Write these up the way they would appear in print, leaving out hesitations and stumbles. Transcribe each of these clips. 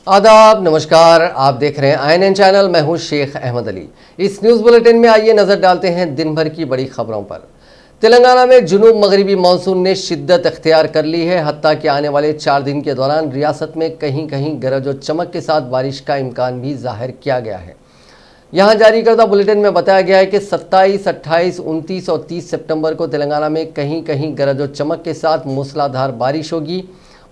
आदाब, नमस्कार। आप देख रहे हैं INN चैनल। मैं हूं शेख अहमद अली। इस न्यूज़ बुलेटिन में आइए नज़र डालते हैं दिन भर की बड़ी खबरों पर। तेलंगाना में जुनूब मगरिबी मानसून ने शिद्दत अख्तियार कर ली है। हत्ता कि आने वाले 4 दिन के दौरान रियासत में कहीं कहीं गरज और चमक के साथ बारिश का इम्कान भी जाहिर किया गया है। यहाँ जारी करदा बुलेटिन में बताया गया है कि 27, 28, 29 और 30 सितंबर को तेलंगाना में कहीं कहीं गरज और चमक के साथ मूसलाधार बारिश होगी।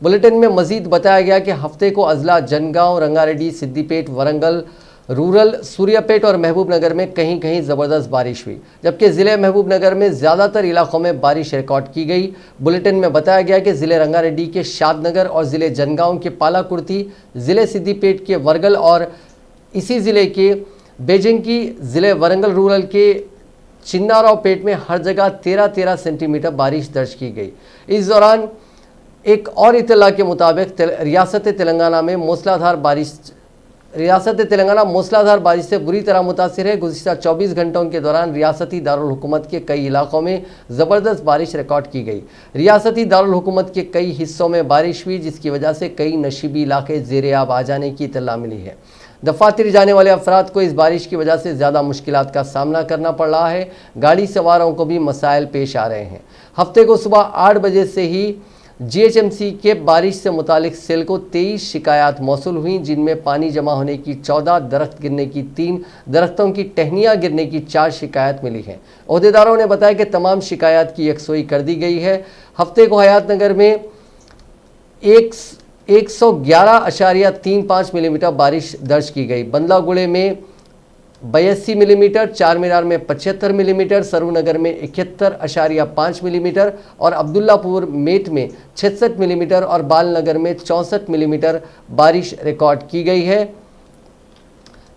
बुलेटिन में मजीद बताया गया कि हफ्ते को अजला जनगांव, रंगारेड्डी, सिद्दीपेट, वरंगल रूरल, सूर्यापेट और महबूब नगर में कहीं कहीं ज़बरदस्त बारिश हुई, जबकि ज़िले महबूब नगर में ज़्यादातर इलाकों में बारिश रिकॉर्ड की गई। बुलेटिन में बताया गया कि ज़िले रंगारेड्डी के शादनगर और ज़िले जनगांव के पालाकुर्ती, ज़िले सिद्दीपेट के वरगल और इसी ज़िले के बेजिंग की, ज़िले वरंगल रूरल के चिन्नाराव पेट में हर जगह 13-13 सेंटीमीटर बारिश दर्ज की गई। इस दौरान एक और इत्तला के मुताबिक रियासत तेलंगाना मूसलाधार बारिश से बुरी तरह मुतासिर है। गुज़िश्ता 24 घंटों के दौरान रियासती दारुल हुकूमत के कई इलाकों में ज़बरदस्त बारिश रिकॉर्ड की गई। रियासती दारुल हुकूमत के कई हिस्सों में बारिश हुई, जिसकी वजह से कई नशीबी इलाके ज़ेरे आब आ जाने की इत्तला मिली है। दफातर जाने वाले अफराद को इस बारिश की वजह से ज़्यादा मुश्किलात का सामना करना पड़ रहा है। गाड़ी सवारों को भी मसाइल पेश आ रहे हैं। हफ्ते को सुबह 8 बजे से ही GHMC के बारिश से मुतालिक सेल को 23 शिकायत मौसूल हुई, जिनमें पानी जमा होने की 14, दरख्त गिरने की 3, दरख्तों की टहनियाँ गिरने की 4 शिकायत मिली हैं। ओहदेदारों ने बताया कि तमाम शिकायत की यकसोई कर दी गई है। हफ्ते को हयात नगर में 111.35 मिलीमीटर बारिश दर्ज की गई। बंदलागुड़े में 82 मिलीमीटर, चार मीनार में 75 मिलीमीटर, सरूनगर में 71.5 मिलीमीटर और अब्दुल्लापुर मेट में 66 मिलीमीटर और बालनगर में 64 मिलीमीटर बारिश रिकॉर्ड की गई है।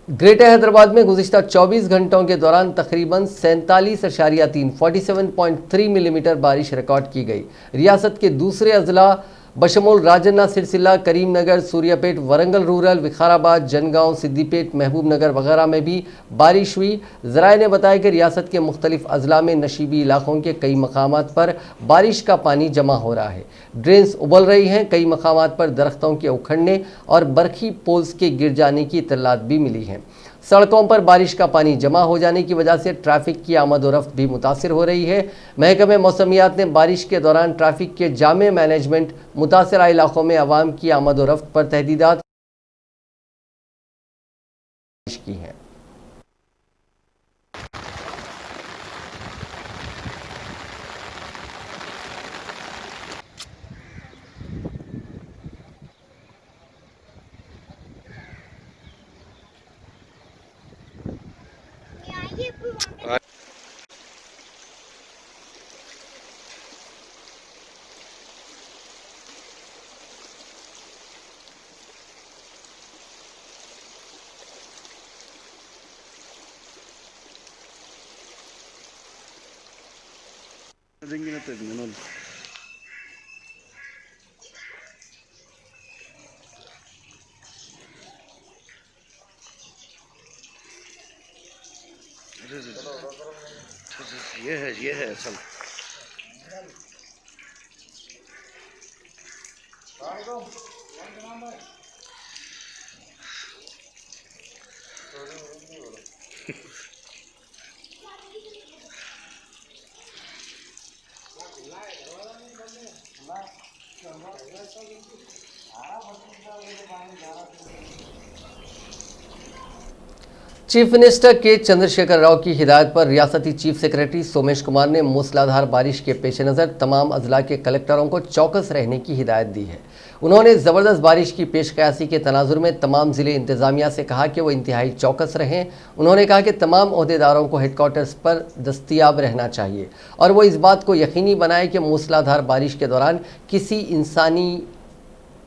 ग्रेटर हैदराबाद में गुज़िश्ता 24 घंटों के दौरान तकरीबन 47.3 मिलीमीटर बारिश रिकॉर्ड की गई। रियासत के दूसरे अजला बशमूल राजन्ना, सिरसिल्ला, करीमनगर, सूर्यापेट, वरंगल रूरल, विखाराबाद, जनगांव, सिद्दीपेट, महबूब नगर वगैरह में भी बारिश हुई। ज़राए ने बताया कि रियासत के मुख्तलिफ अजला में नशीबी इलाकों के कई मकामात पर बारिश का पानी जमा हो रहा है। ड्रेन्स उबल रही हैं। कई मकामात पर दरख्तों के उखड़ने और बरखी पोल्स के गिर जाने की इत्तलात भी मिली हैं। सड़कों पर बारिश का पानी जमा हो जाने की वजह से ट्रैफिक की आमद और रफ्त भी मुतासिर हो रही है। महकमे मौसमियात ने बारिश के दौरान ट्रैफिक के जामे मैनेजमेंट, मुतासरा इलाकों में आवाम की आमद और रफ्त पर तहदीदात की हैं। ये है असल। चीफ मिनिस्टर के चंद्रशेखर राव की हिदायत पर रियासती चीफ सेक्रेटरी सोमेश कुमार ने मूसलाधार बारिश के पेश नज़र तमाम अजला के कलेक्टरों को चौकस रहने की हिदायत दी है। उन्होंने ज़बरदस्त बारिश की पेश कयासी के तनाजुर में तमाम ज़िले इंतज़ामिया से कहा कि वो इंतहाई चौकस रहें। उन्होंने कहा कि तमाम ओहदेदारों को हेडक्वार्टर्स पर दस्तियाब रहना चाहिए और वो इस बात को यकीनी बनाए कि मूसलाधार बारिश के दौरान किसी इंसानी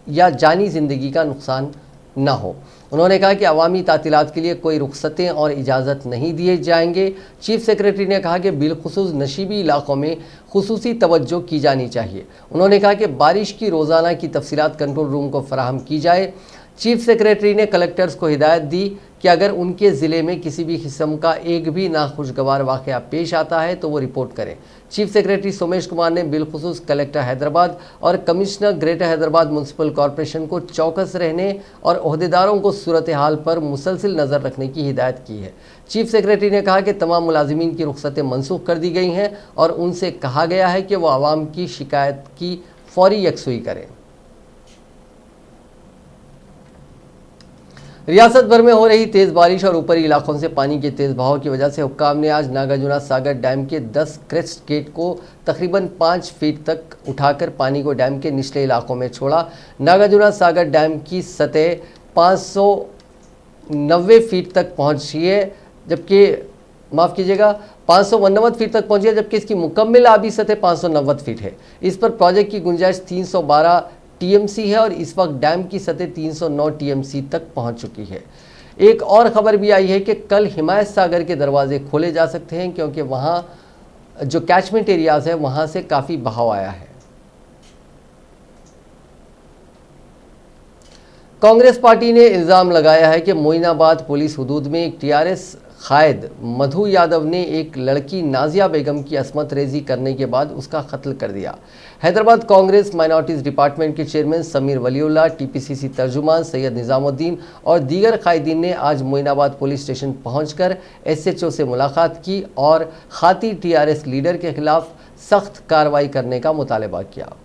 या जानी ज़िंदगी का नुकसान न हो। उन्होंने कहा कि अवामी तातीलात के लिए कोई रुख्सतें और इजाज़त नहीं दिए जाएंगे। चीफ सेक्रेटरी ने कहा कि बिलखुसूस नशीबी इलाकों में खुसूसी तवज्जो की जानी चाहिए। उन्होंने कहा कि बारिश की रोज़ाना की तफसीलात कंट्रोल रूम को फराहम की जाए। चीफ सेक्रेटरी ने कलेक्टर्स को हिदायत दी कि अगर उनके ज़िले में किसी भी किस्म का एक भी नाखुशगवार वाक़या पेश आता है तो वो रिपोर्ट करें। चीफ सेक्रेटरी सोमेश कुमार ने बिलखुसूस कलेक्टर हैदराबाद और commissioner greater Hyderabad municipal corporation को चौकस रहने और ओहदेदारों को सूरत हाल पर मुसलसिल नज़र रखने की हिदायत की है। चीफ सेक्रेटरी ने कहा कि तमाम मुलाजिमीन की रुख्सतें मनसूख कर दी गई हैं और उनसे कहा गया है कि वो आवाम की शिकायत की फौरी यकसुई करें। रियासत भर में हो रही तेज़ बारिश और ऊपरी इलाकों से पानी के तेज़ बहाव की वजह से हुक्काम ने आज नागार्जुना सागर डैम के 10 क्रेस्ट गेट को तकरीबन 5 फीट तक उठाकर पानी को डैम के निचले इलाकों में छोड़ा। नागार्जुना सागर डैम की सतह 590 फीट तक पहुंची है, जबकि 589 फीट तक पहुंची है, जबकि इसकी मुकम्मल आबी सतह 590 फीट है। इस पर प्रोजेक्ट की गुंजाइश 312 टीएमसी है और इस वक्त डैम की सतह 309 टीएमसी तक पहुंच चुकी है। एक और खबर भी आई है कि कल हिमायत सागर के दरवाजे खोले जा सकते हैं, क्योंकि वहां जो कैचमेंट एरियाज है वहां से काफ़ी बहाव आया है। कांग्रेस पार्टी ने इल्ज़ाम लगाया है कि मोइनाबाद पुलिस हुदूद में एक टीआरएस कायद मधु यादव ने एक लड़की नाजिया बेगम की असमत रेजी करने के बाद उसका कत्ल कर दिया। हैदराबाद कांग्रेस माइनॉरिटीज़ डिपार्टमेंट के चेयरमैन समीर वलीउल्लाह, टीपीसीसी तर्जुमान सैयद निज़ामुद्दीन और दीगर कायदीन ने आज मोइनाबाद पुलिस स्टेशन पहुंचकर एसएचओ से मुलाकात की और खाती टीआरएस लीडर के खिलाफ सख्त कार्रवाई करने का मुतालबा किया।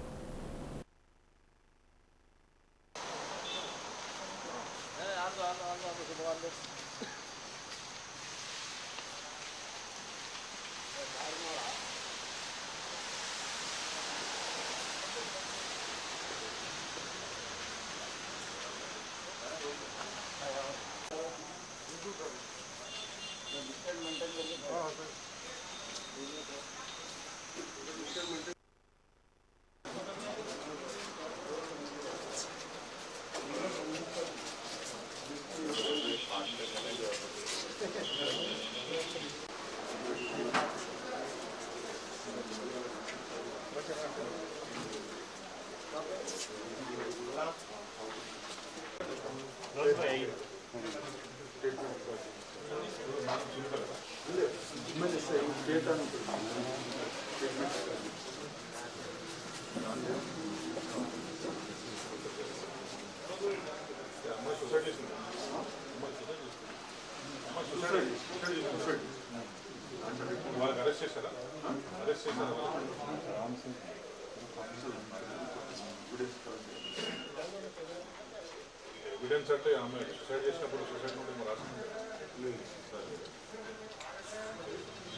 ఎవిడెన్స్ అంటే ఆమె సూసైడ్ చేసినప్పుడు సూసైడ్ నోట్ రాసింది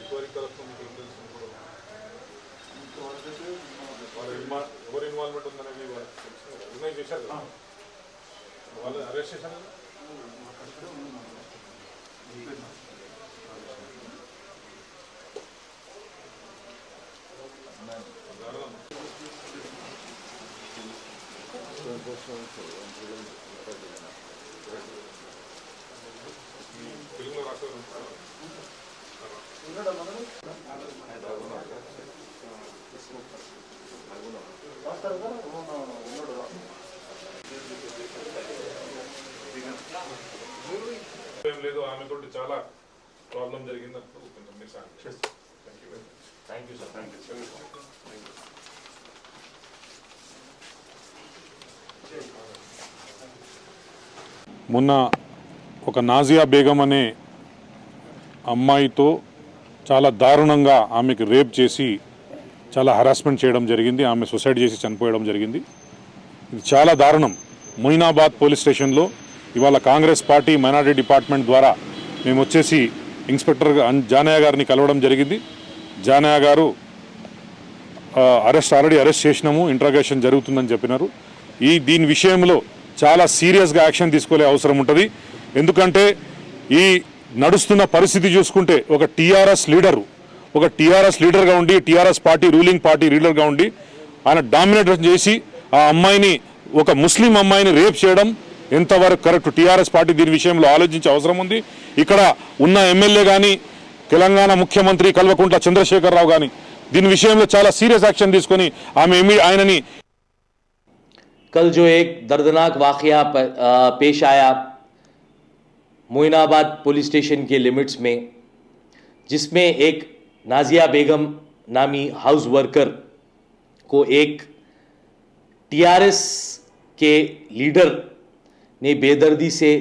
ఎంక్వైరీ తరఫున మీకు ఏం తెలుసు? ఎవరు ఇన్వాల్వ్మెంట్ ఉందనేది వాళ్ళకి తెలుసు. రిమైన్ చేశారు కదా, వాళ్ళు అరెస్ట్ చేశారు కదా. తెలుగులో రాస్తారు. ఏం లేదు, ఆమెతో చాలా ప్రాబ్లం జరిగిందప్పుడు కొంచెం మిస్ అయ్యింది. Thank you sir. Thank you. మొన్న ఒక నాజియా బేగం అనే అమ్మాయితో చాలా దారుణంగా ఆమెకి రేప్ చేసి చాలా హరాస్మెంట్ చేయడం జరిగింది. ఆమె సూసైడ్ చేసి చనిపోయడం జరిగింది. ఇది చాలా దారుణం. మొయినాబాద్ పోలీస్ స్టేషన్లో ఇవాళ కాంగ్రెస్ పార్టీ మైనారిటీ డిపార్ట్మెంట్ ద్వారా మేము వచ్చేసి ఇన్స్పెక్టర్ జానయ్య గారిని కలవడం జరిగింది. జానయ్య గారు ఆల్రెడీ అరెస్ట్ చేసినాము, ఇంట్రాగేషన్ జరుగుతుందని చెప్పినారు. దీని విషయంలో చాలా సీరియస్గా యాక్షన్ తీసుకోలే అవసరం ఉంటుంది. ఎందుకంటే ఈ నడుస్తున్న పరిస్థితి చూసుకుంటే ఒక టీఆర్ఎస్ లీడర్గా ఉండి, టీఆర్ఎస్ పార్టీ రూలింగ్ పార్టీ లీడర్గా ఉండి ఆయన డామినేట్ చేసి ఆ అమ్మాయిని, ఒక ముస్లిం అమ్మాయిని రేప్ చేయడం ఎంతవరకు కరెక్ట్? టీఆర్ఎస్ పార్టీ దీని విషయంలో ఆలోచించే అవసరం ఉంది. ఇక్కడ ఉన్న ఎమ్మెల్యే కానీ, తెలంగాణ ముఖ్యమంత్రి కల్వకుంట్ల చంద్రశేఖరరావు కానీ దీని విషయంలో చాలా సీరియస్ యాక్షన్ తీసుకొని ఆయనని कल जो एक दर्दनाक वाकया पेश आया मोइनाबाद पुलिस स्टेशन के लिमिट्स में, जिसमें एक नाजिया बेगम नामी हाउस वर्कर को एक टीआरएस के लीडर ने बेदर्दी से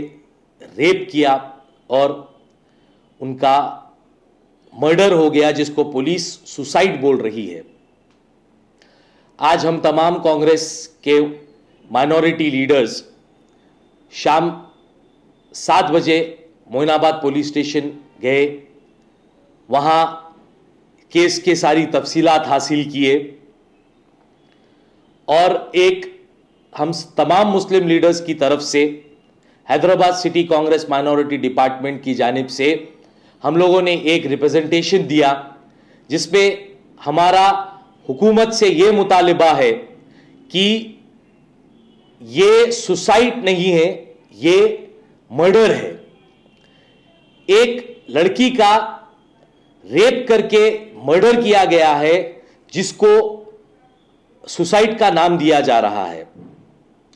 रेप किया और उनका मर्डर हो गया, जिसको पुलिस सुसाइड बोल रही है। आज हम तमाम कांग्रेस के माइनॉरिटी लीडर्स शाम 7 बजे मोइनाबाद पुलिस स्टेशन गए, वहाँ केस के सारी तफसीलात हासिल किए और एक हम तमाम मुस्लिम लीडर्स की तरफ से Hyderabad city Congress minority department की जानिब से हम लोगों ने एक रिप्रेजेंटेशन दिया, जिसमें हमारा हुकूमत से ये मुतालिबा है कि ये सुसाइड नहीं है, ये मर्डर है। एक लड़की का रेप करके मर्डर किया गया है, जिसको सुसाइड का नाम दिया जा रहा है।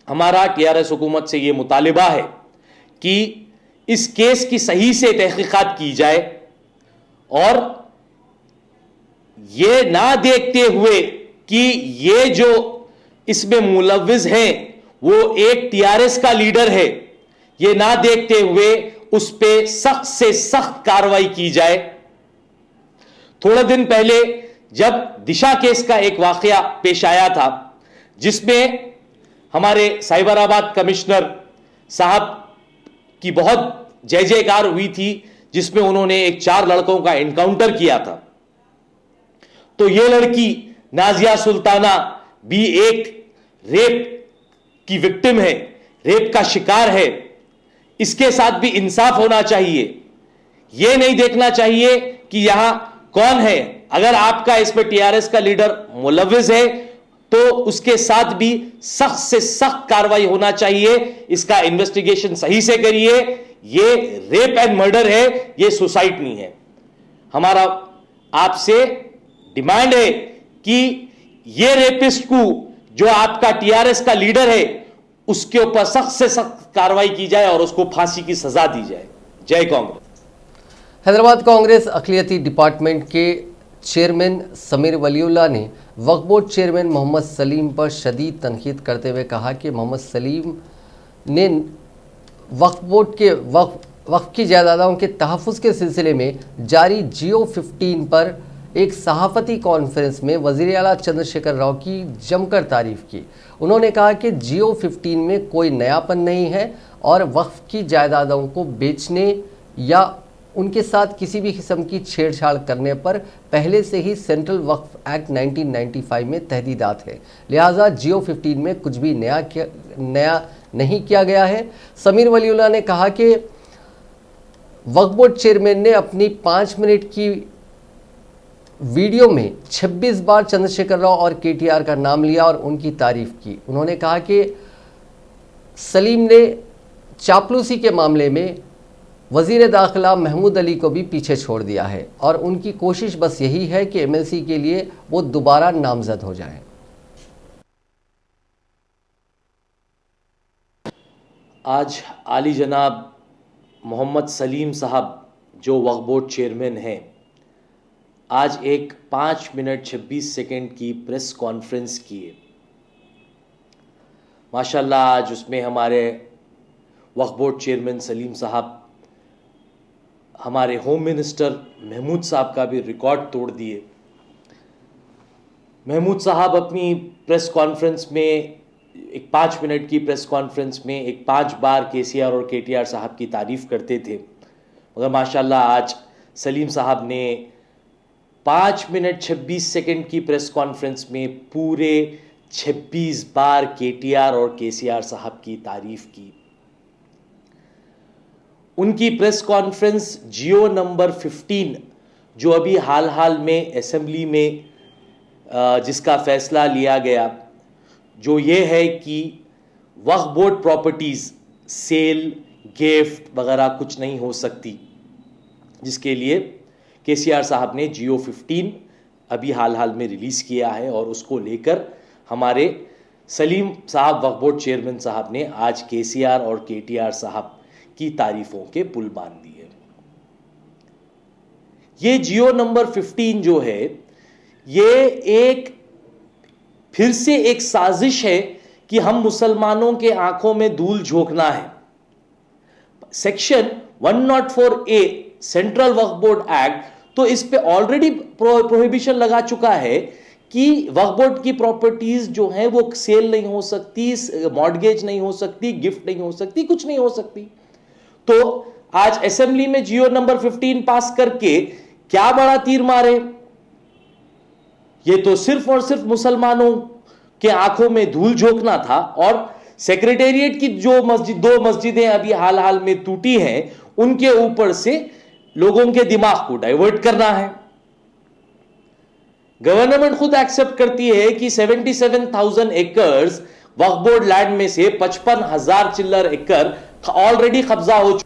हमारा टीआरएस हुकूमत से यह मुतालिबा है कि इस केस की सही से तहकीकात की जाए और ये ना देखते हुए कि ये जो इसमें मुलव्विज हैं वो एक टीआरएस का लीडर है, ये ना देखते हुए उस पर सख्त से सख्त कार्रवाई की जाए। थोड़े दिन पहले जब दिशा केस का एक वाकया पेश आया था, जिसमें हमारे साइबराबाद कमिश्नर साहब की बहुत जय जयकार हुई थी, जिसमें उन्होंने एक 4 लड़कों का एनकाउंटर किया था, तो यह लड़की नाजिया सुल्ताना भी एक रेप की विक्टिम है, रेप का शिकार है। इसके साथ भी इंसाफ होना चाहिए। यह नहीं देखना चाहिए कि यहां कौन है। अगर आपका इसमें टीआरएस का लीडर मुलव्विज है तो उसके साथ भी सख्त से सख्त कार्रवाई होना चाहिए। इसका इन्वेस्टिगेशन सही से करिए। ये रेप एंड मर्डर है, ये सुसाइड नहीं है। हमारा आपसे डिमांड है कि ये रेपिस्ट को, जो आपका टीआरएस का लीडर है, उसके ऊपर सख्त से सख्त कार्रवाई की जाए और उसको फांसी की सजा दी जाए। जय कांग्रेस। हैदराबाद कांग्रेस अक़लियती डिपार्टमेंट के चेयरमैन समीर वलीउल्लाह ने वक्फ बोर्ड चेयरमैन मोहम्मद सलीम पर शदीद तनकीद करते हुए कहा कि मोहम्मद सलीम ने वक्फ बोर्ड के वक्फ की जायदादों के तहफ़्फ़ुज़ के सिलसिले में जारी जियो 15 पर एक सहाफ़ती कॉन्फ्रेंस में वज़ीर आला चंद्रशेखर राव की जमकर तारीफ़ की। उन्होंने कहा कि जियो 15 में कोई नयापन नहीं है और वक्फ की जायदादों को बेचने या उनके साथ किसी भी किस्म की छेड़छाड़ करने पर पहले से ही सेंट्रल वक्फ एक्ट 1995 में तहदीदात है, लिहाजा जियो 15 में कुछ भी नया नहीं किया गया है। समीर वलीउल्लाह ने कहा कि वक्फ बोर्ड चेयरमैन ने अपनी 5 मिनट की वीडियो में 26 बार चंद्रशेखर राव और केटीआर का नाम लिया और उनकी तारीफ की। उन्होंने कहा कि सलीम ने चापलूसी के मामले में वज़ीर दाखिला महमूद अली को भी पीछे छोड़ दिया है और उनकी कोशिश बस यही है कि एमएलसी के लिए वो दोबारा नामजद हो जाएं। आज आली जनाब मोहम्मद सलीम साहब जो वक्फ बोर्ड चेयरमैन हैं, आज एक 5 मिनट 26 सेकंड की प्रेस कॉन्फ्रेंस किए। माशाल्लाह आज उसमें हमारे वक्फ बोर्ड चेयरमैन सलीम साहब हमारे होम मिनिस्टर महमूद साहब का भी रिकॉर्ड तोड़ दिए। महमूद साहब अपनी प्रेस कॉन्फ्रेंस में एक 5 मिनट की प्रेस कॉन्फ्रेंस में एक 5 बार केसीआर और केटीआर साहब की तारीफ़ करते थे, मगर माशाल्लाह आज सलीम साहब ने 5 मिनट 26 सेकंड की प्रेस कॉन्फ्रेंस में पूरे 26 बार केटीआर और केसीआर साहब की तारीफ़ की। उनकी प्रेस कॉन्फ्रेंस जियो नंबर 15 जो अभी हाल में असेंबली में जिसका फ़ैसला लिया गया, जो ये है कि वक्फ बोर्ड प्रॉपर्टीज़ सेल गिफ्ट वगैरह कुछ नहीं हो सकती, जिसके लिए केसीआर साहब ने जियो 15 अभी हाल में रिलीज़ किया है और उसको लेकर हमारे सलीम साहब वक्फ बोर्ड चेयरमैन साहब ने आज केसीआर और केटीआर साहब की तारीफों के पुल बांध दिए। ये जियो नंबर 15 जो है, ये एक फिर से एक साजिश है कि हम मुसलमानों के आंखों में धूल झोंकना है। सेक्शन 104A सेंट्रल वक्फ बोर्ड एक्ट तो इस पे ऑलरेडी प्रोहिबिशन लगा चुका है कि वक्फ बोर्ड की प्रॉपर्टीज जो हैं वो सेल नहीं हो सकती, मॉर्गेज नहीं हो सकती, गिफ्ट नहीं हो सकती, कुछ नहीं हो सकती। तो आज असेंबली में जियो नंबर 15 पास करके क्या बड़ा तीर मारे, ये तो सिर्फ और सिर्फ मुसलमानों के आंखों में धूल झोंकना था। और सेक्रेटेरिएट की जो दो मस्जिदें अभी हाल हाल में टूटी हैं, उनके ऊपर से लोगों के दिमाग को डाइवर्ट करना है। गवर्नमेंट खुद एक्सेप्ट करती है कि 77,000 एकर्स वक्फ बोर्ड लैंड में से 55,000 चिल्लर एकड़ ऑलरेडी कब्जा हो चुका।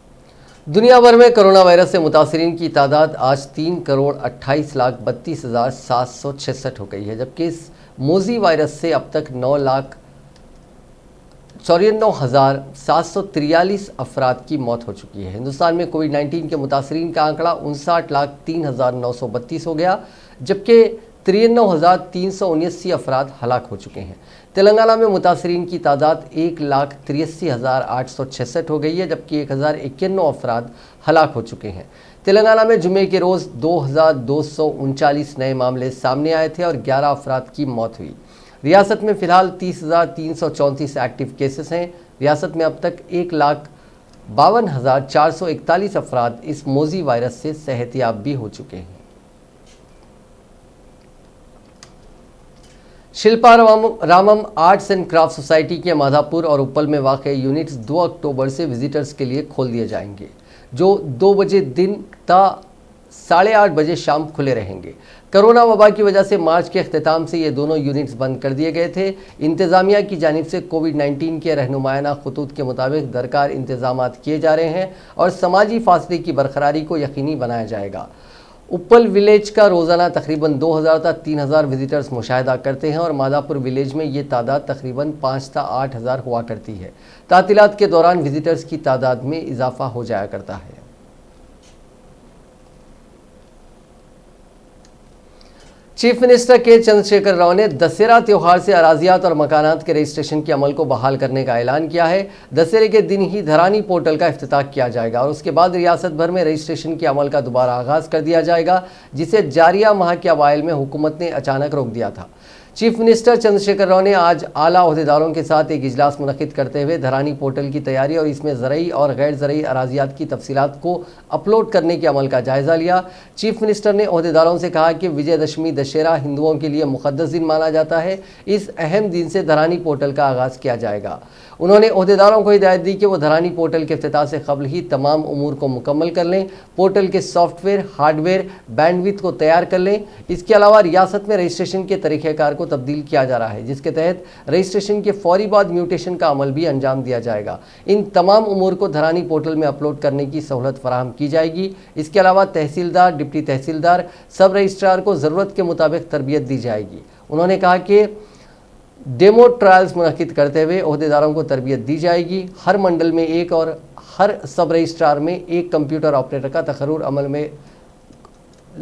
दुनिया भर में कोरोना वायरस से मुतासरीन की तादाद आज 3,28,32,766 हो गई है, जबकि इस मोजी वायरस से अब तक 9,94,743 अफराद की मौत हो चुकी है। हिंदुस्तान में कोविड-19 के मुतासरीन का आंकड़ा 59,03,932 हो गया, जबकि 93,379 अफराद हलाक हो चुके हैं। तेलंगाना में मुतासरीन की तादाद 1,83,866 हो गई है, जबकि 1,091 अफराद हलाक हो चुके हैं। तेलंगाना में जुमे के रोज़ 2,239 नए मामले सामने आए थे और 11 अफराद की मौत हुई। रियासत में फ़िलहाल 30,334 एक्टिव केसेस हैं। रियासत में अब तक 1,52,441 अफराद इस मोजी वायरस से सेहतियाब भी हो चुके हैं। Shilparamam arts and craft society के माधापुर और उप्पल में वाक़ यूनिट्स 2 अक्टूबर से विजिटर्स के लिए खोल दिए जाएंगे, जो 2 बजे दिन ता 8:30 बजे शाम खुले रहेंगे। कोरोना वबा की वजह से मार्च के अख्तिताम से ये दोनों यूनिट्स बंद कर दिए गए थे। इंतज़ामिया की जानिब से कोविड-19 के रहनुमायाना खतूत के मुताबिक दरकार इंतजामात किए जा रहे हैं और समाजी फासले की बरकरारी को यकीनी बनाया जाएगा। उप्पल विलेज का रोज़ाना तकरीबन 2,000 ता 3,000 विजिटर्स मुशाहिदा करते हैं और माधापुर विलेज में ये तादाद तकरीबन 5 ता 8,000 हुआ करती है। तातीलात के दौरान विजिटर्स की तादाद में इजाफा हो जाया करता है। चीफ मिनिस्टर के चंद्रशेखर राव ने दशहरा त्यौहार से अराजियात और मकानात के रजिस्ट्रेशन के अमल को बहाल करने का ऐलान किया है। दशहरे के दिन ही धरानी पोर्टल का इफ्तिताह किया जाएगा और उसके बाद रियासत भर में रजिस्ट्रेशन के अमल का दोबारा आगाज़ कर दिया जाएगा, जिसे जारिया माह के अवाइल में हुकूमत ने अचानक रोक दिया था। चीफ मिनिस्टर चंद्रशेखर राव ने आज आला ओहदेदारों के साथ एक इजलास मुनक़िद करते हुए धरानी पोर्टल की तैयारी और इसमें ज़रई और गैर ज़रई अराजियात की तफसीलात को अपलोड करने के अमल का जायज़ा लिया। चीफ मिनिस्टर ने ओहदेदारों से कहा कि विजयदशमी दशहरा हिंदुओं के लिए मुक़द्दस दिन माना जाता है। इस अहम दिन से धरानी पोर्टल का आगाज़ किया जाएगा। उन्होंने ओहदेदारों को हिदायत दी कि वो धरानी पोर्टल के इफ्तिताह से कबल ही तमाम उमूर को मुकम्मल कर लें। पोर्टल के सॉफ्टवेयर, हार्डवेयर, बैंडविड्थ को तैयार कर लें। इसके अलावा रियासत में रजिस्ट्रेशन के तरीक़ेकार को तब्दील किया जा रहा है, जिसके तहत रजिस्ट्रेशन के फौरी बाद म्यूटेशन का अमल भी अंजाम दिया जाएगा। इन तमाम उमूर को धरानी पोर्टल में अपलोड करने की सहूलत फराहम की जाएगी। इसके अलावा तहसीलदार, डिप्टी तहसीलदार, सब रजिस्ट्रार को ज़रूरत के मुताबिक तरबियत दी जाएगी। उन्होंने कहा कि डेमो ट्रायल्स मुनक़िद करते हुए ओहदेदारों को तरबियत दी जाएगी। हर मंडल में एक और हर सब रजिस्ट्रार में एक कंप्यूटर ऑपरेटर का तकर्रुर अमल में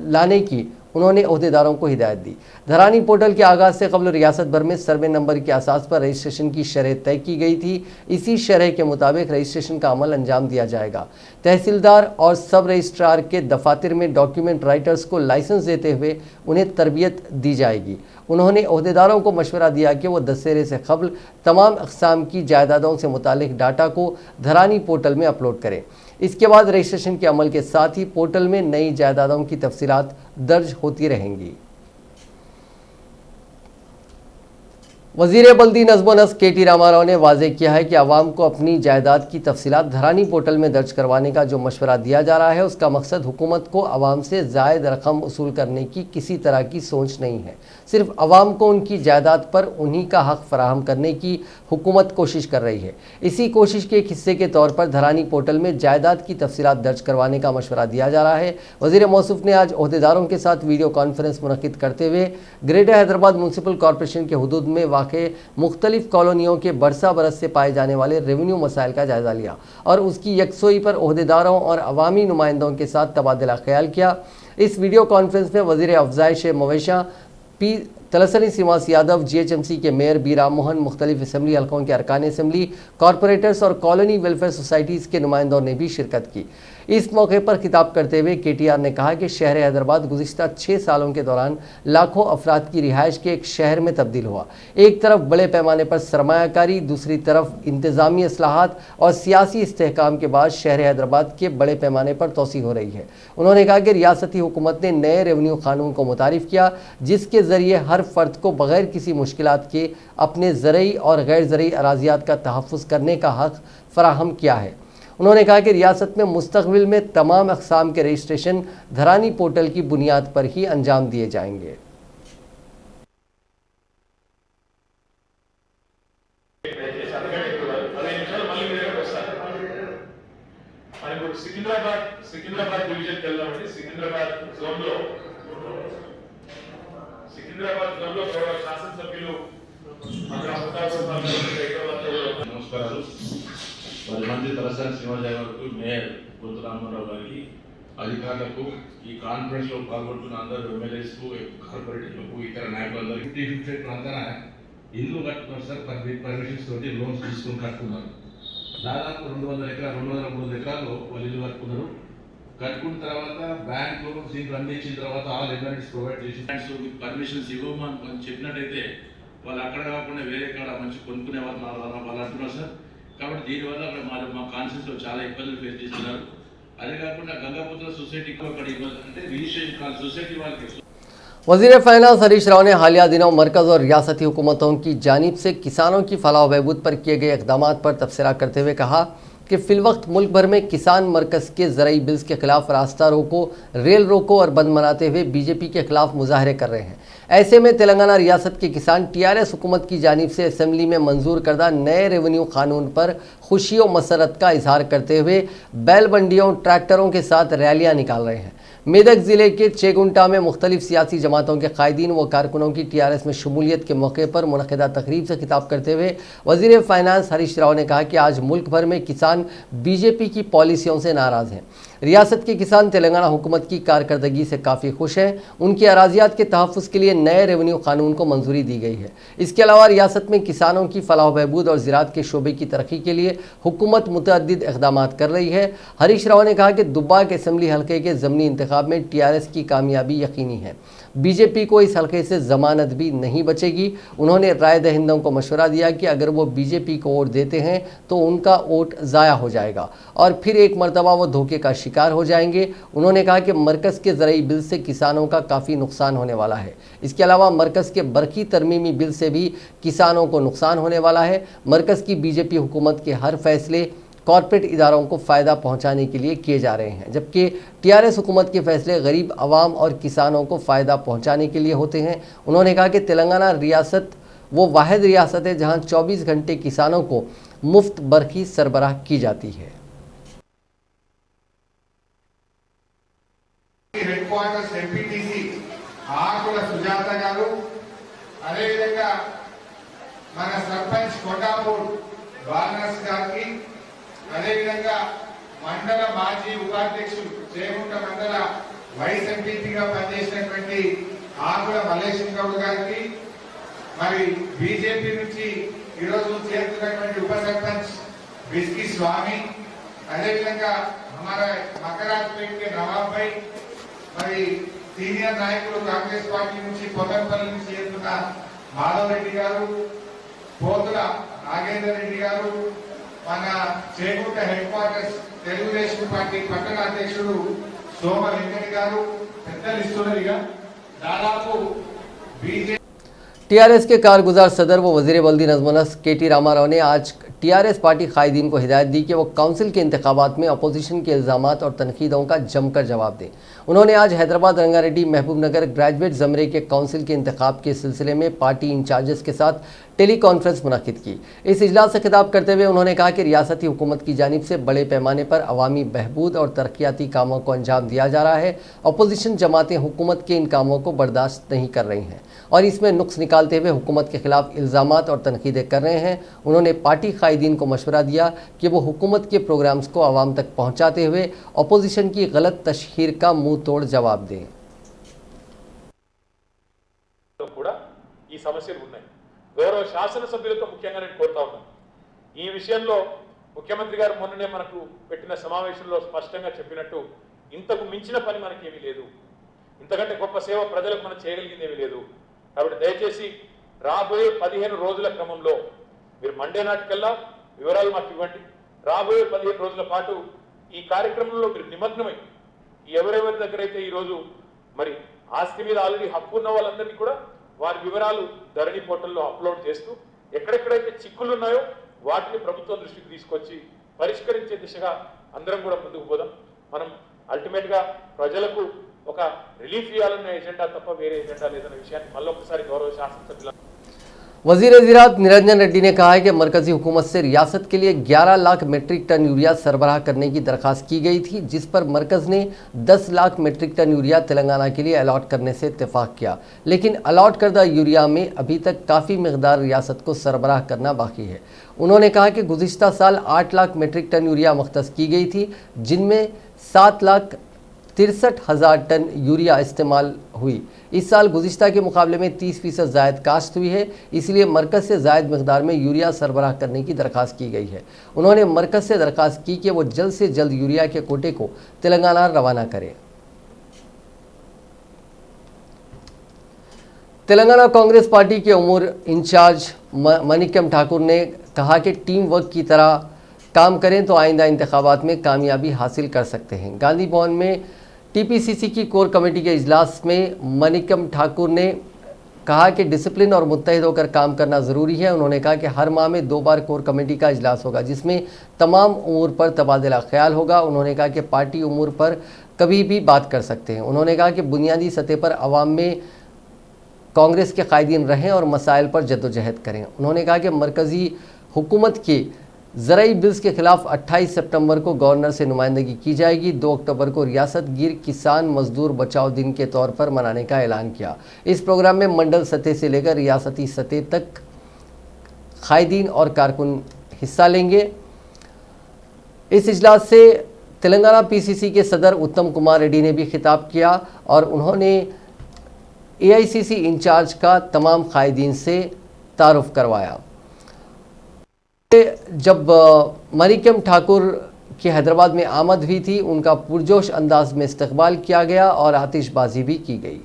लाने की उन्होंने ओहदेदारों को हिदायत दी। धरानी पोर्टल के आगाज़ से कबल रियासत भर में सर्वे नंबर के असास पर रजिस्ट्रेशन की शरह तय की गई थी। इसी शरह के मुताबिक रजिस्ट्रेशन का अमल अंजाम दिया जाएगा। तहसीलदार और सब रजिस्ट्रार के दफातर में डॉक्यूमेंट राइटर्स को लाइसेंस देते हुए उन्हें तरबियत दी जाएगी। उन्होंने ओहदेदारों को मशवरा दिया कि वो दशहरे से कबल तमाम अक़साम की जायदादों से मुतालिक डाटा को धरानी पोर्टल में अपलोड करें। इसके बाद रजिस्ट्रेशन के अमल के साथ ही पोर्टल में नई जायदादों की तफसीलात दर्ज होती रहेंगी। वज़ीर बल्दी नज़्म नस्क के टी रामाराव ने वाज़ेह किया है कि आवाम को अपनी जायदाद की तफसीलात धरानी पोर्टल में दर्ज करवाने का जो मशवरा दिया जा रहा है, उसका मकसद हुकूमत को आवाम से ज़ायद रकम वसूल करने की किसी तरह की सोच नहीं है। सिर्फ आवाम को उनकी जायदाद पर उन्हीं का हक़ फराहम करने की हुकूमत कोशिश कर रही है। इसी कोशिश के एक हिस्से के तौर पर धरानी पोर्टल में जायदाद की तफसीलात दर्ज करवाने का मशवरा दिया जा रहा है। वज़ीर मौसूफ़ ने आज ओहदेदारों के साथ वीडियो कॉन्फ्रेंस मुनक़िद करते हुए ग्रेटर हैदराबाद म्यूनसिपल कॉरपोरेशन के हुदूद में वाक़ मुख्तलिफ कॉलोनियों के बरसा बरस से पाए जाने वाले रेवेन्यू मसाइल का जायज़ा लिया और उसकी यकसोई पर ओहदेदारों और अवामी नुमाइंदों के साथ तबादला ख्याल किया। इस वीडियो कॉन्फ्रेंस में वज़ीर अफज़ाइश मवेशा पी तलसनी श्रीनिवास यादव, GHMC के मेयर बी राम मोहन, मुख्तलिफ असम्बली हल्कों के अरकान असम्बली, कॉरपोरेटर्स और कॉलोनी वेलफेयर सोसाइटीज़ के नुमाइंदों ने भी शिरकत की। इस मौके पर खिताब करते हुए KTR ने कहा कि शहर हैदराबाद गुज़िश्ता 6 सालों के दौरान लाखों अफराद की रिहाइश के एक शहर में तब्दील हुआ। एक तरफ बड़े पैमाने पर सरमायाकारी, दूसरी तरफ इंतज़ामी असलाहत और सियासी इस्तेहकाम के बाद शहर हैदराबाद के बड़े पैमाने पर तोसी हो रही है। उन्होंने कहा कि रियासती हुकूमत ने नए रेवेन्यू कानून को मुतारिफ किया, जिसके ज़रिए हर फ़र्द को बग़ैर किसी मुश्किलात के अपने ज़रई और गैर ज़रई अराज़ियात का तहफ़्फ़ुज़ करने का हक़ फ़राहम किया है। उन्होंने कहा कि रियासत में मुस्तक़बिल में तमाम अक़साम के रजिस्ट्रेशन धरानी पोर्टल की बुनियाद पर ही अंजाम दिए जाएंगे। సికింద్రాబాద్ డివిజన్ కెళ్ళామండి. సికింద్రాబాద్ జోన్ లో గౌరవ శాసనసభ్యులు నమస్కారాలు. 10 మంది తలసాని శ్రీనివాసరావు గారికి, మేయర్ బొత్స రామారావు గారికి, అధికారులకు, ఈ కాన్ఫరెన్స్ లో పాల్గొంటున్న అందరూ ఎమ్మెల్యేస్కు, కార్పొరేటర్లకు, ఇతర నాయకులందరికీ 50 ప్రాంతాన ఇల్లు కట్టుకున్నారు సార్. పర్మిషన్స్ తోటి లోన్స్ తీసుకుని కట్టుకున్నారు. దాదాపు 200 ఎకరాలు 203 ఎకరాలు వాళ్ళు ఇల్లు కట్టుకున్నారు. కట్టుకున్న తర్వాత బ్యాంక్ లోన్స్ దీంట్లో అన్ని ఇచ్చిన తర్వాత ఆల్ ఎమ్యూనిటీస్ ప్రొవైడ్ చేసి పర్మిషన్స్ ఇవ్వమని చెప్పినట్టయితే వాళ్ళు అక్కడ కాకుండా వేరే కాడ మంచి కొనుక్కునే వాళ్ళు అంటున్నారు సార్. కాబట్టి దీనివల్ల అక్కడ మా కాన్స్టిట్యూన్సీలో చాలా ఇబ్బందులు ఫేస్ చేస్తున్నారు. అదే కాకుండా గంగాపుత్ర సొసైటీకి అక్కడ ఇబ్బంది అంటే రిజిస్ట్రేషన్ కాల్ సొసైటీ వాళ్ళకి। वज़ीर फाइनेंस हरीश राव ने हालिया दिनों मरकज़ और रियासती हुकूमतों की जानिब से किसानों की फलाह व बहबूद पर किए गए इक़दाम पर तबसरा करते हुए कहा कि फ़िलवक्त मुल्क भर में किसान मरकज़ के ज़रई बिल्स के ख़िलाफ़ रास्ता रोको, रेल रोको और बंद मनाते हुए BJP के ख़िलाफ़ मुजाहरे कर रहे हैं। ऐसे में तेलंगाना रियासत के किसान TRS हुकूमत की जानिब से असम्बली में मंजूर करदा नए रेवेन्यू कानून पर खुशी व मसरत का इजहार करते हुए बैल मंडियों, ट्रैक्टरों के साथ रैलियाँ निकाल रहे हैं। मेदक ज़िले के चेगुंटा में मुख्तलिफ सियासी जमातों के कायदीन व कारकुनों की TRS में शमूलियत के मौके पर मुनक़िदा तकरीब से खिताब करते हुए वज़ीर फाइनेंस हरीश राव ने कहा कि आज मुल्क भर में किसान BJP की पॉलिसियों से नाराज़ हैं। रियासत के किसान तेलंगाना हुकूमत की कारकर्दगी से काफ़ी खुश हैं। उनकी अराज़ियात के तहफ़्फ़ुज़ के लिए नए रेवेन्यू कानून को मंजूरी दी गई है। इसके अलावा रियासत में किसानों की फलाह बहबूद और ज़राअत के शोबे की तरक्की के लिए हुकूमत मुतअद्दिद इक़दाम कर रही है। हरीश राव ने कहा कि दुब्बाक असम्बली हल्के के ज़मनी इंतखाब में TRS की कामयाबी यकीनी है। BJP को इस हल्के से ज़मानत भी नहीं बचेगी। उन्होंने राय दहिंदों को मशवरा दिया कि अगर वो BJP को वोट देते हैं तो उनका वोट ज़ाया हो जाएगा और फिर एक मरतबा वो धोखे का शिकार हो जाएंगे। उन्होंने कहा कि मरकज़ के ज़रई बिल से किसानों का काफ़ी नुकसान होने वाला है। इसके अलावा मरकज़ के बरकी तरमीमी बिल से भी किसानों को नुकसान होने वाला है। मरकज़ की BJP हुकूमत के हर फैसले कॉरपोरेट इदारों को फ़ायदा पहुंचाने के लिए किए जा रहे हैं, जबकि TRS हुकूमत के फैसले गरीब आवाम और किसानों को फ़ायदा पहुंचाने के लिए होते हैं। उन्होंने कहा कि तेलंगाना रियासत वो वाहिद रियासत है जहां 24 घंटे किसानों को मुफ्त बरखी सरबराह की जाती है। हेडक्वार्टर्स MPTC ఆకుల సుజాత గారు, అదేవిధంగా మన సర్పంచ్ కొండాపూర్ బాలనస్ గారికి, అదేవిధంగా మండల మాజీ ఉపాధ్యక్షులు చేగుంట మండల వైస్ ఎంపీగా పనిచేసినటువంటి ఆకుల మల్లేశం గౌడ్ గారికి, మరి BJP నుంచి ఈరోజు చేరుతున్నటువంటి ఉప సర్పంచ్ బిస్కి స్వామి, అదేవిధంగా हमारा మకరాజ్పేట్ के నవాబ్ భాయ్, మరి సీనియర్ నాయకులు కాంగ్రెస్ పార్టీ నుంచి పొదర్పల్లి నుంచి చేరుతున్న మాధవ్ రెడ్డి గారు, పోతుల నాగేందర్ రెడ్డి గారు, మన Chegunta head quarters Telugu Desam party పట్టణ అధ్యక్షుడు సోమ వెంకట గారు, పెద్దలు ఇస్తున్నదిగా దాదాపు BJP TRS के कारगुजार सदर व वज़ीर बल्दी नज़्म-ओ-नस्र KT रामाराव ने आज TRS पार्टी कायदीन को हिदायत दी कि वो काउंसिल के इंतखाबात में अपोजिशन के इल्ज़ामात और तनकीदों का जमकर जवाब दें। उन्होंने आज हैदराबाद रंगारेड्डी महबूबनगर ग्रेजुएट ज़मरे के काउंसिल के इंतखाब के सिलसिले में पार्टी इंचार्जेस के साथ टेली कॉन्फ्रेंस मुनक़िद की। इस इजलास से खिताब करते हुए उन्होंने कहा कि रियासती हुकूमत की जानिब से बड़े पैमाने पर अवामी बहबूद और तरक्याती कामों को अंजाम दिया जा रहा है। अपोजिशन जमातें हुकूमत के इन कामों को बर्दाश्त नहीं कर रही हैं और इसमें नुक्स निकालते हुए हुकूमत के खिलाफ इल्ज़ामात और तनकीदें कर रहे हैं। उन्होंने पार्टी कायदीन को मशवरा दिया कि वो हुकूमत के प्रोग्राम्स को आवाम तक पहुँचाते हुए अपोजिशन की गलत तशहीर का मुँह तोड़ जवाब दें। ఈ సమస్యలు ఉన్నాయి। గౌరవ శాసనసభ్యులతో ముఖ్యంగా నేను కోరుతా ఉన్నాను, ఈ విషయంలో ముఖ్యమంత్రి గారు మొన్ననే మనకు పెట్టిన సమావేశంలో స్పష్టంగా చెప్పినట్టు ఇంతకు మించిన పని మనకేమీ లేదు, ఇంతకంటే గొప్ప సేవ ప్రజలకు మనం చేయగలిగిందేమీ లేదు। కాబట్టి దయచేసి రాబోయే 15 రోజుల క్రమంలో మీరు మండే నాటికల్లా వివరాలు మాకు ఇవ్వండి। రాబోయే 15 రోజుల పాటు ఈ కార్యక్రమంలో మీరు నిమగ్నమై ఎవరెవరి దగ్గర అయితే ఈరోజు మరి ఆస్తి మీద ఆల్రెడీ హక్కు ఉన్న వాళ్ళందరినీ కూడా వారి వివరాలు ధరణి పోర్టల్లో అప్లోడ్ చేస్తూ ఎక్కడెక్కడైతే చిక్కులు ఉన్నాయో వాటిని ప్రభుత్వం దృష్టికి తీసుకొచ్చి పరిష్కరించే దిశగా అందరం కూడా ముందుకు పోదాం। మనం అల్టిమేట్ గా ప్రజలకు ఒక రిలీఫ్ ఇవ్వాలన్న ఎజెండా తప్ప వేరే ఎజెండా లేదన్న విషయాన్ని మళ్ళొకసారి గౌరవ శాసనసభ్యుల वज़ीर ज़राअत निरंजन रेड्डी ने कहा है कि मरकज़ी हुकूमत से रियासत के लिए 11 लाख मीट्रिक टन यूरिया सरबराह करने की दरख्वास्त की गई थी, जिस पर मरकज़ ने 10 lakh metric ton urea Telangana के लिए अलॉट करने से इत्तेफाक किया। लेकिन अलॉट करदा यूरिया में अभी तक काफ़ी मकदार रियासत को सरबराह करना बाकी है। उन्होंने कहा कि गुज़िश्ता साल 8 लाख मीट्रिक टन यूरिया मुख्तस की गई थी, जिनमें 7,63,000 टन यूरिया इस्तेमाल हुई। इस साल गुज़िश्ता के मुकाबले में 30% ज़ायद काश्त हुई है, इसलिए मरकज़ से ज़ायद मकदार में यूरिया सरबराह करने की दरख्वास्त की गई है। उन्होंने मरकज़ से दरख्वास्त की कि वो जल्द से जल्द यूरिया के कोटे को तेलंगाना रवाना करे। तेलंगाना कांग्रेस पार्टी के उमूर इंचार्ज मनिकम ठाकुर ने कहा कि टीम वर्क की तरह काम करें तो आइंदा इंतखाबात में कामयाबी हासिल कर सकते हैं। गांधी भवन में टीपीसीसी की कोर कमेटी के इजलास में मनिकम ठाकुर ने कहा कि डिसिप्लिन और मुत्तहिद होकर काम करना ज़रूरी है। उन्होंने कहा कि हर माह में 2 बार कोर कमेटी का इजलास होगा, जिसमें तमाम उमूर पर तबादला ख्याल होगा। उन्होंने कहा कि पार्टी उमूर पर कभी भी बात कर सकते हैं। उन्होंने कहा कि बुनियादी सतह पर आवाम में कांग्रेस के कायदीन रहें और मसाइल पर जद्दोजहद करें। उन्होंने कहा कि मरकज़ी हुकूमत के ज़राई बिल्स के खिलाफ 28 सितंबर को गवर्नर से नुमाइंदगी की जाएगी। 2 अक्टूबर को रियासत गिर किसान मजदूर बचाओ दिन के तौर पर मनाने का ऐलान किया। इस प्रोग्राम में मंडल सतह से लेकर रियासती सतह तक कायदीन और कारकुन हिस्सा लेंगे। इस इजलास से तेलंगाना पीसीसी के सदर उत्तम कुमार रेड्डी ने भी खिताब किया और उन्होंने एआईसीसी इंचार्ज का तमाम कायदीन से तारुफ करवाया। जब मनिकम ठाकुर की हैदराबाद में आमद हुई थी, उनका पुरजोश अंदाज में इस्तकबाल किया गया और आतिशबाजी भी की गई।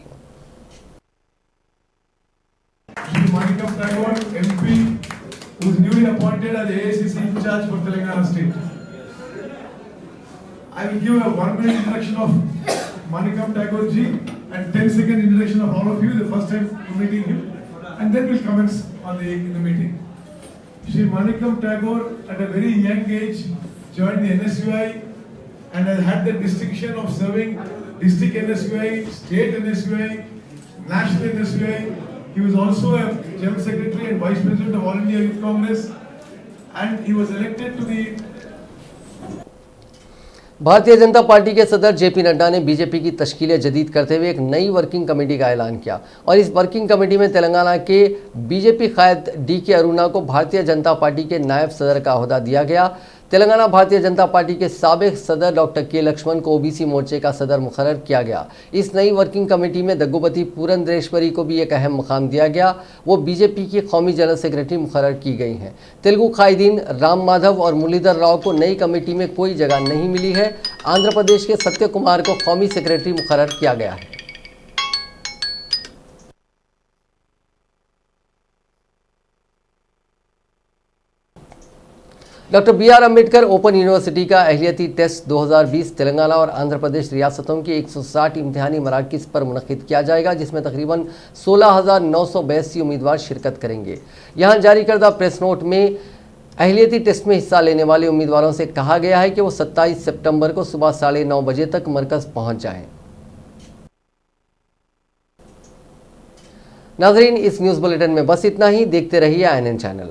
Manikam Tagore, MP, who is newly appointed as AICC in charge for Telangana State. I will give a 1-minute introduction of Manikam Tagore ji and 10-second introduction of all of you, the first time meeting him, and then we'll commence on in the meeting. Shri Manikam Tagore, at a very young age, joined the NSUI and has had the distinction of serving district NSUI, state NSUI, national NSUI. He was also a General Secretary and Vice President of All India Youth Congress, and he was elected to the Bharatiya Janata party के सदर JP Nadda ने BJP की तश्कील जदीद करते हुए एक नई working committee का ऐलान किया और इस वर्किंग कमेटी में तेलंगाना के बीजेपी कायद डीके अरुणा को भारतीय जनता पार्टी के नायब सदर का ओहदा दिया गया। तेलंगाना भारतीय जनता पार्टी के साबिक सदर डॉक्टर के लक्ष्मण को ओबीसी मोर्चे का सदर मुकर्रर किया गया। इस नई वर्किंग कमेटी में दग्गुबती पुरंदरेश्वरी को भी एक अहम मुकाम दिया गया। वो बीजेपी की कौमी जनरल सेक्रेटरी मुकर्रर की गई हैं। तेलुगु कायदीन राम माधव और मुरलीधर राव को नई कमेटी में कोई जगह नहीं मिली है। आंध्र प्रदेश के सत्य कुमार को कौमी सेक्रेटरी मुकर्रर किया गया है। Doctor BR Ambedkar open university का अहलियती टेस्ट 2020 तेलंगाना और आंध्र प्रदेश रियासतों के 160 इम्तिहानी मराकिज़ पर मुनक़िद किया जाएगा, जिसमें तकरीबन 16,982 उम्मीदवार शिरकत करेंगे। यहाँ जारी करदा प्रेस नोट में अहलियती टेस्ट में हिस्सा लेने वाले उम्मीदवारों से कहा गया है कि वो 27 सितंबर को सुबह 9:30 बजे तक मरकज़ पहुँच जाएँ। नाजरीन, इस न्यूज़ बुलेटिन में बस इतना ही। देखते रहिए INN चैनल।